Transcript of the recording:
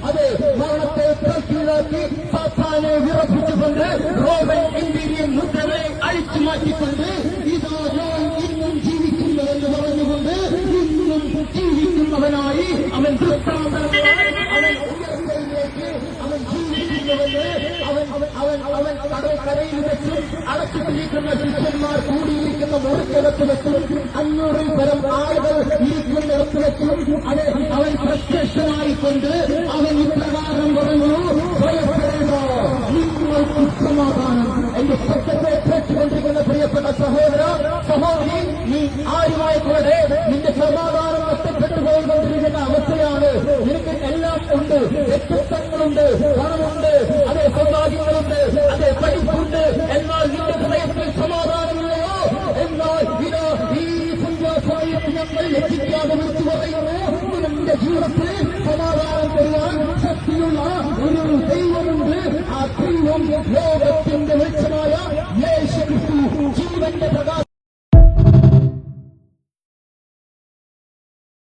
അത് മരണത്തെ കീഴാക്കി സാത്താനെ വിറപ്പിച്ചുകൊണ്ട് റോമൻ ഇമ്പീരിയൻ മുദ്രകളെ അഴിച്ചു മാറ്റിക്കൊണ്ട് ഇതാ ഞാൻ ഇന്നും ജീവിക്കുന്നതെന്ന് പറഞ്ഞുകൊണ്ട് ഇന്നും ജീവിക്കുന്നവനായി അവൻ ദൃഷ്ടാന്തരമായി അവൻ ഉയർച്ചയിലേക്ക് അവൻ ജീവിക്കുന്നവന് അവൻ കടയിൽ വെച്ചും അടച്ചിട്ടിരിക്കുന്ന ശിഷ്യന്മാർ കൂടിയിരിക്കുന്ന മുറിക്കകത്ത് വെച്ചും 500-ൽ പരം ആളുകൾ ഇരിക്കുന്നിടത്ത് വെച്ചും അവൻ പ്രത്യക്ഷമായിക്കൊണ്ട് അവൻ ഇപ്രകാരം പറഞ്ഞു, ഭയപ്പെടേണ്ട, നിങ്ങൾക്ക് സമാധാനം. എന്റെ ശബ്ദത്തെ കേട്ടുകൊണ്ടിരിക്കുന്ന പ്രിയപ്പെട്ട സഹോദര സഹോദരി, നീ ആരുമായിക്കൂടെ നിന്റെ സമാധാനം നഷ്ടപ്പെട്ടു പോയിക്കൊണ്ടിരിക്കുന്ന അവസ്ഥയാണ്. നിനക്ക് എല്ലാം ഉണ്ട്, വ്യക്തിത്വങ്ങളുണ്ട്, പണമുണ്ട്, അതേ സൗഭാഗ്യങ്ങളുണ്ട്, അതേ പഠിപ്പുണ്ട്. എന്നാൽ നിന്റെ ഹൃദയത്തിൽ സമാധാനമില്ലയോ? എന്നാൽ ഇതാ ഈ സന്ധ്യാസായിട്ട് ഞങ്ങൾ ലഭിക്കാതെ വിളിച്ചു പറയുന്നു, നിന്റെ ജീവിതത്തിൽ സമാധാനം തരുവാൻ ശക്തിയുള്ള ഒരു ദൈവമുണ്ട്. ആ ദൈവം ലോകത്തിന്റെ വെളിച്ചമായ യേശു ക്രിസ്തു, ജീവന്റെ പ്രകാശം.